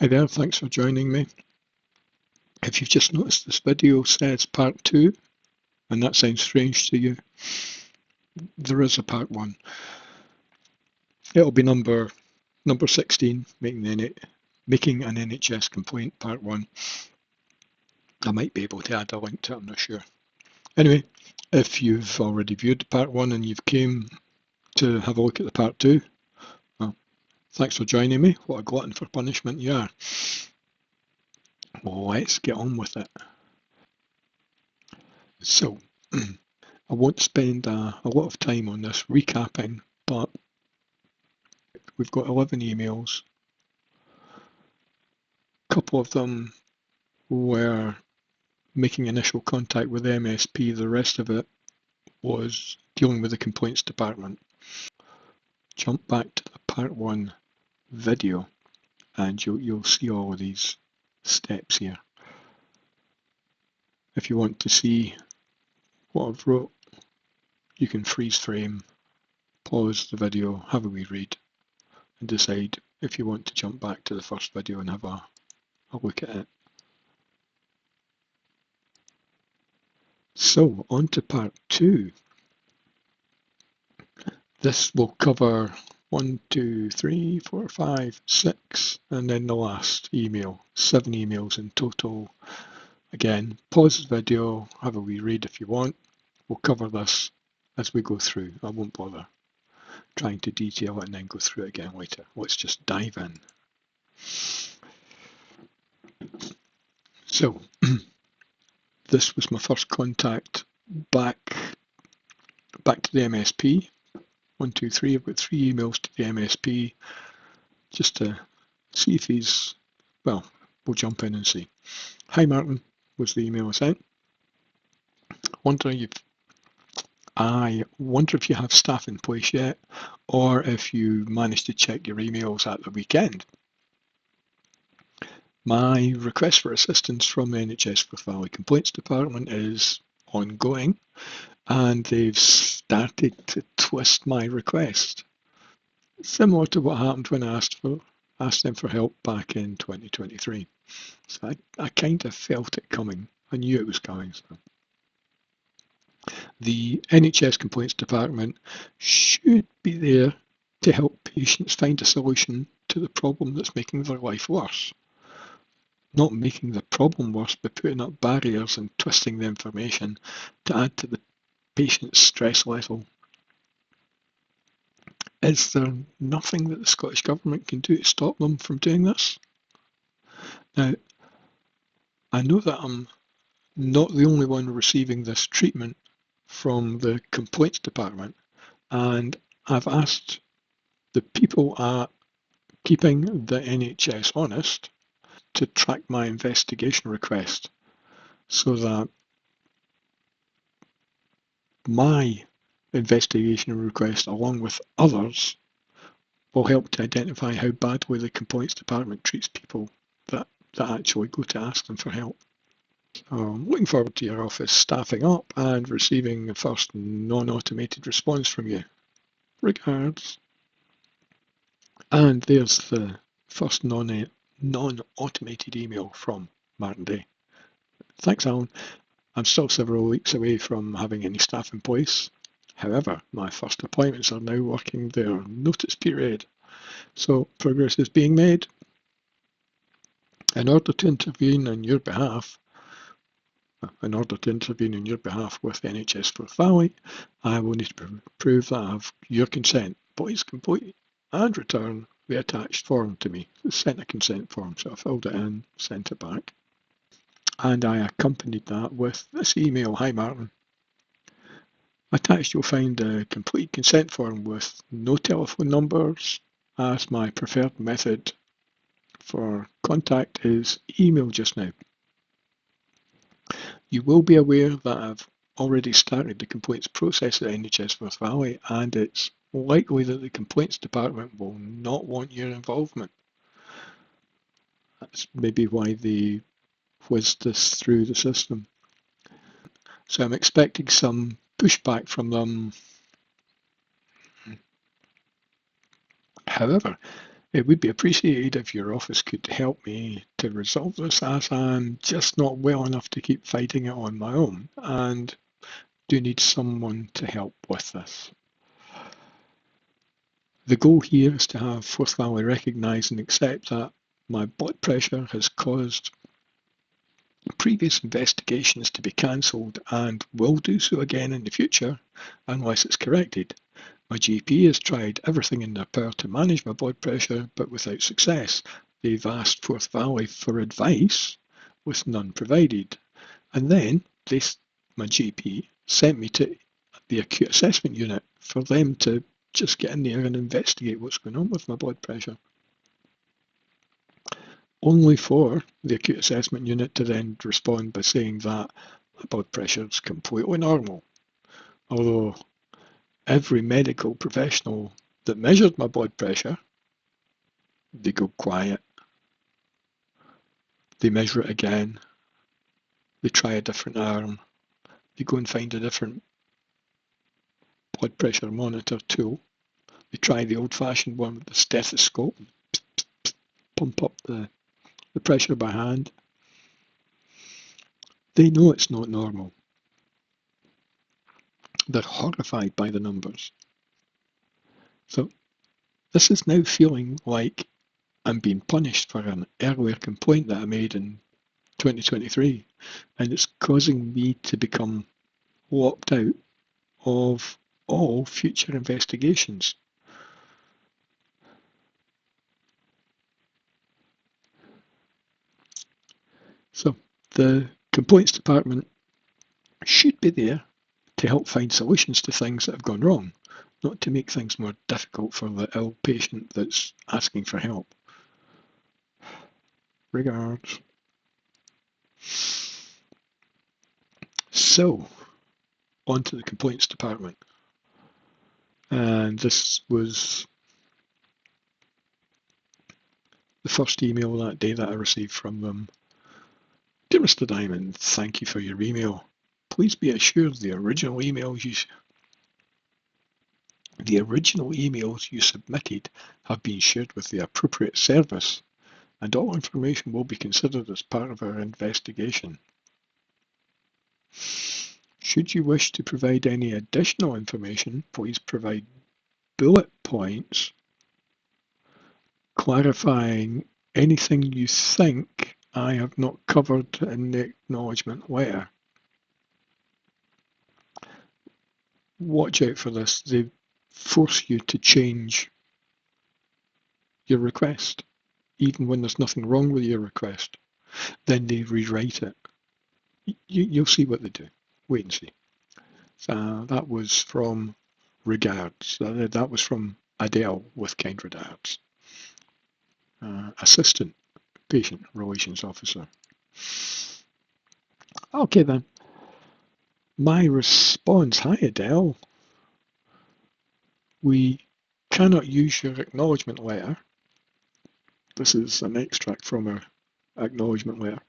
Hi there, thanks for joining me. If you've just noticed, this video says part 2, and that sounds strange to you, there is a part 1. It'll be number 16, making an NHS complaint, part 1. I might be able to add a link to it, I'm not sure. Anyway, if you've already viewed part 1 and you've came to have a look at the part 2, well, thanks for joining me. What a glutton for punishment you are. Let's get on with it. So, I won't spend a lot of time on this recapping, but we've got 11 emails. A couple of them were making initial contact with MSP, the rest of it was dealing with the complaints department. Jump back to the part 1 video and you'll see all of these steps here. If you want to see what I've wrote, you can freeze frame, pause the video, have a wee read, and decide if you want to jump back to the first video and have a look at it. So, on to part 2. This will cover 1, 2, 3, 4, 5, 6, and then the last email. 7 emails in total. Again, pause the video, have a wee read if you want. We'll cover this as we go through. I won't bother trying to detail it and then go through it again later. Let's just dive in. So, this was my first contact back to the MSP. 1, 2, 3, I've got 3 emails to the MSP just to see if he's, well, we'll jump in and see. Hi Martin, was the email I sent. I wonder if you have staff in place yet, or if you managed to check your emails at the weekend. My request for assistance from the NHS Forth Valley Complaints Department is ongoing, and they've started to twist my request, similar to what happened when I asked them for help back in 2023. So I kind of felt it coming. I knew it was coming. So. The NHS Complaints Department should be there to help patients find a solution to the problem that's making their life worse. Not making the problem worse, but putting up barriers and twisting the information to add to the patient's stress level. Is there nothing that the Scottish Government can do to stop them from doing this? Now, I know that I'm not the only one receiving this treatment from the Complaints Department, and I've asked the people at Keeping the NHS Honest to track my investigation request so that my investigation request, along with others, will help to identify how badly the Complaints Department treats people that actually go to ask them for help. I'm looking forward to your office staffing up and receiving the first non-automated response from you. Regards. And there's the first non-automated email from Martin Day. Thanks, Alan. I'm still several weeks away from having any staff in place. However, my first appointments are now working their notice period, so progress is being made. In order to intervene on your behalf with NHS Forth Valley, I will need to prove that I have your consent. Please complete and return the attached form to me. It's sent a consent form, so I filled it in, sent it back. And I accompanied that with this email. Hi Martin. Attached you'll find a complete consent form with no telephone numbers, as my preferred method for contact is email just now. You will be aware that I've already started the complaints process at NHS Forth Valley, and it's likely that the complaints department will not want your involvement. That's maybe why they whizzed this through the system. So I'm expecting some pushback from them. However, It would be appreciated if your office could help me to resolve this, as I'm just not well enough to keep fighting it on my own and do need someone to help with this. The goal here is to have Forth Valley recognise and accept that my blood pressure has caused previous investigations to be cancelled and will do so again in the future unless it's corrected. My GP has tried everything in their power to manage my blood pressure, but without success. They've asked Forth Valley for advice, with none provided. And then my GP sent me to the acute assessment unit for them to just get in there and investigate what's going on with my blood pressure. Only for the acute assessment unit to then respond by saying that my blood pressure is completely normal. Although every medical professional that measured my blood pressure, they go quiet, they measure it again, they try a different arm, they go and find a different blood pressure monitor tool, they try the old-fashioned one with the stethoscope, pump up the pressure by hand. They know it's not normal. They're horrified by the numbers. So this is now feeling like I'm being punished for an earlier complaint that I made in 2023, and it's causing me to become locked out of all future investigations. So the complaints department should be there to help find solutions to things that have gone wrong, not to make things more difficult for the ill patient that's asking for help. Regards. So, on to the complaints department. And this was the first email that day that I received from them. Dear Mr. Diamond, thank you for your email. Please be assured the original emails you submitted have been shared with the appropriate service, and all information will be considered as part of our investigation. Should you wish to provide any additional information, please provide bullet points clarifying anything you think I have not covered in the acknowledgement letter. Watch out for this. They force you to change your request, even when there's nothing wrong with your request. Then they rewrite it. You'll see what they do. Wait and see. So that was from Regards. That was from Adele with kind regards. Assistant Patient Relations Officer. Okay then. My response, hi Adele. We cannot use your acknowledgement letter. This is an extract from our acknowledgement letter.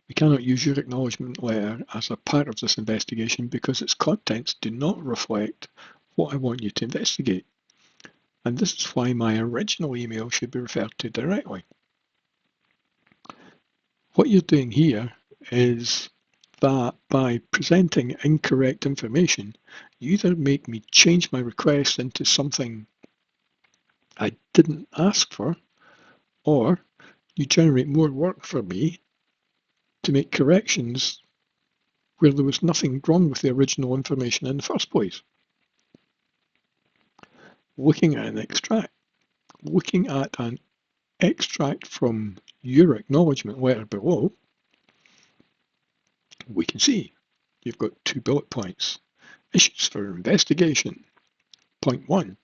We cannot use your acknowledgement letter as a part of this investigation because its contents do not reflect what I want you to investigate. And this is why my original email should be referred to directly. What you're doing here is that by presenting incorrect information, you either make me change my request into something I didn't ask for, or you generate more work for me to make corrections where there was nothing wrong with the original information in the first place. Looking at an extract from your acknowledgement letter below, we can see you've got 2 bullet points. Issues for investigation. Point 1.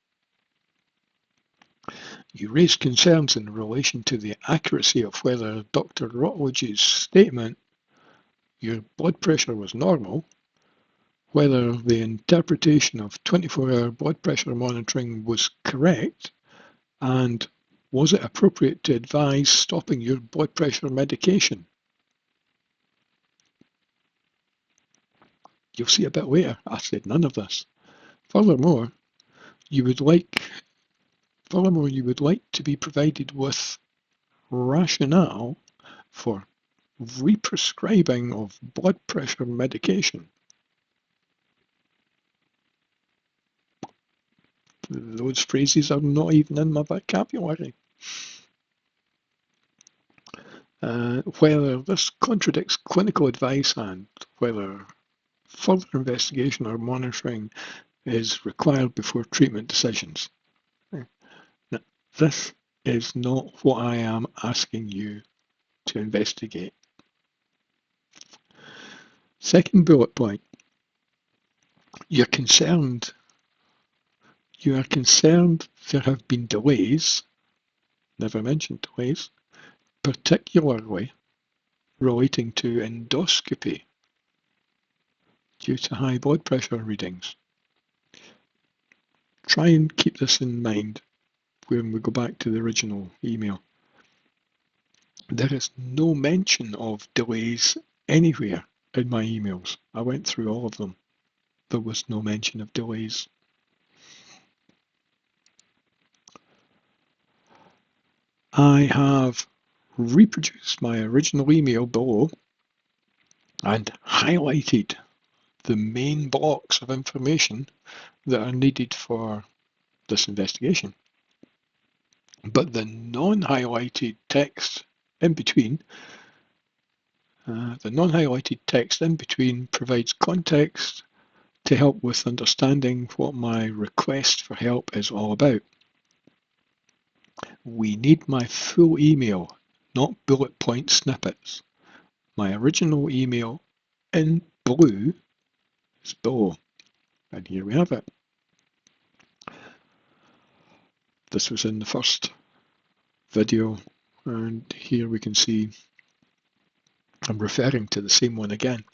You raised concerns in relation to the accuracy of whether Dr. Rutledge's statement, your blood pressure was normal, whether the interpretation of 24-hour blood pressure monitoring was correct, and was it appropriate to advise stopping your blood pressure medication? You'll see a bit later, I said none of this. Furthermore, you would like Furthermore, you would like to be provided with rationale for represcribing of blood pressure medication. Those phrases are not even in my vocabulary. Whether this contradicts clinical advice and whether further investigation or monitoring is required before treatment decisions. Now, this is not what I am asking you to investigate. Second bullet point, you're concerned there have been delays, never mentioned delays, particularly relating to endoscopy due to high blood pressure readings. Try and keep this in mind when we go back to the original email. There is no mention of delays anywhere in my emails. I went through all of them. There was no mention of delays. I have reproduced my original email below and highlighted the main blocks of information that are needed for this investigation. But the non-highlighted text in between provides context to help with understanding what my request for help is all about. We need my full email, not bullet point snippets. My original email in blue is below, and here we have it. This was in the first video, and here we can see I'm referring to the same one again.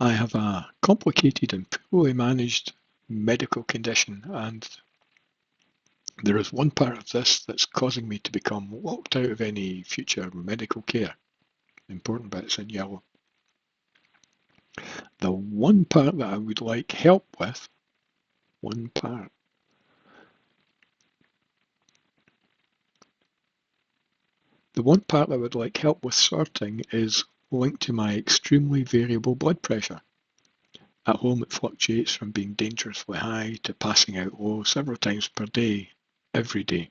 I have a complicated and poorly managed medical condition, and there is one part of this that's causing me to become locked out of any future medical care. Important bits in yellow. The one part that I would like help with, The one part I would like help with sorting is linked to my extremely variable blood pressure. At home it fluctuates from being dangerously high to passing out low several times per day, every day.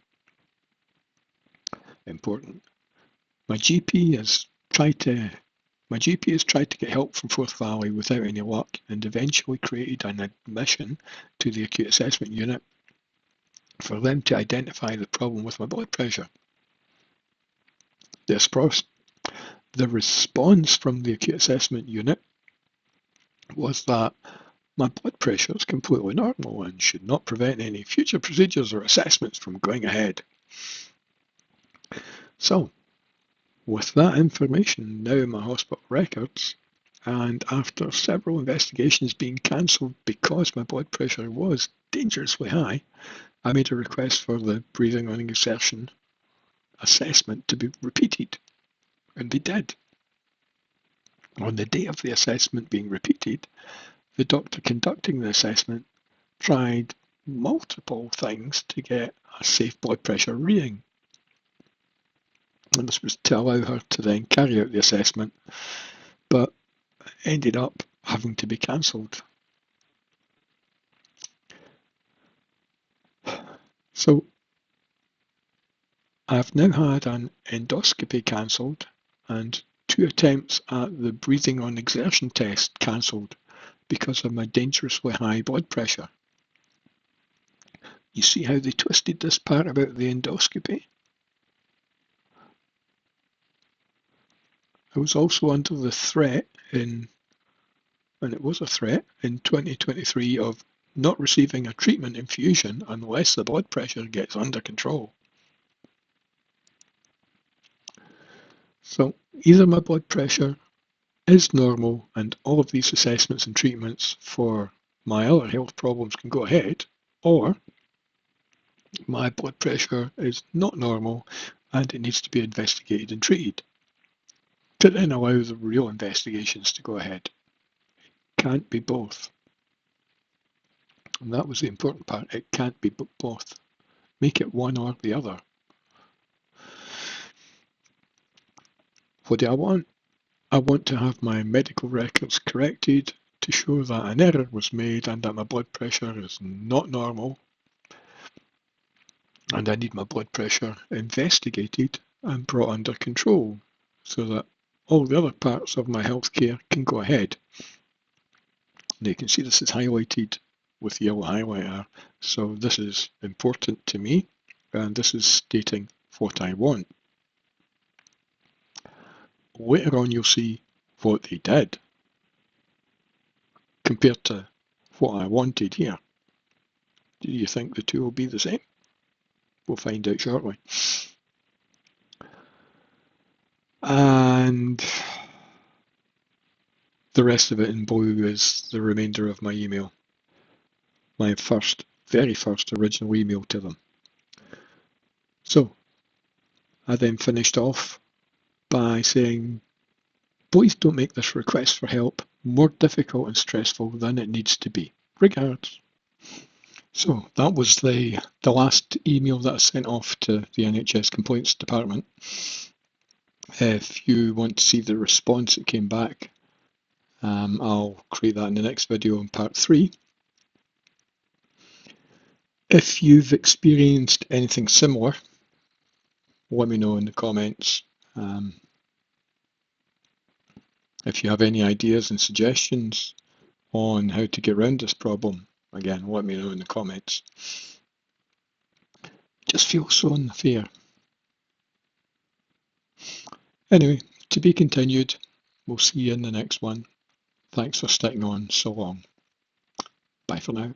Important. My GP has tried to get help from Forth Valley without any luck and eventually created an admission to the acute assessment unit for them to identify the problem with my blood pressure. The response from the acute assessment unit was that my blood pressure is completely normal and should not prevent any future procedures or assessments from going ahead. So, with that information now in my hospital records, and after several investigations being cancelled because my blood pressure was dangerously high, I made a request for the breathing on exertion assessment to be repeated, and they did. On the day of the assessment being repeated, the doctor conducting the assessment tried multiple things to get a safe blood pressure reading. And this was to allow her to then carry out the assessment, but ended up having to be cancelled. So I've now had an endoscopy cancelled and 2 attempts at the breathing on exertion test cancelled because of my dangerously high blood pressure. You see how they twisted this part about the endoscopy? I was also under the threat and it was a threat in 2023 of not receiving a treatment infusion unless the blood pressure gets under control. So either my blood pressure is normal and all of these assessments and treatments for my other health problems can go ahead, or my blood pressure is not normal and it needs to be investigated and treated to then allow the real investigations to go ahead. Can't be both. And that was the important part. It can't be both. Make it one or the other. What do I want? I want to have my medical records corrected to show that an error was made and that my blood pressure is not normal, and I need my blood pressure investigated and brought under control so that all the other parts of my healthcare can go ahead. Now you can see this is highlighted with the yellow highlighter, so this is important to me, and this is stating what I want. Later on you'll see what they did compared to what I wanted here. Do you think the two will be the same? We'll find out shortly. And the rest of it in blue is the remainder of my email. My very first original email to them. So I then finished off by saying, please don't make this request for help more difficult and stressful than it needs to be. Regards. So that was the last email that I sent off to the NHS Complaints Department. If you want to see the response that came back, I'll create that in the next video in part 3. If you've experienced anything similar, let me know in the comments. If you have any ideas and suggestions on how to get around this problem, again, let me know in the comments. It just feels so unfair. Anyway, to be continued. We'll see you in the next one. Thanks for sticking on so long. Bye for now.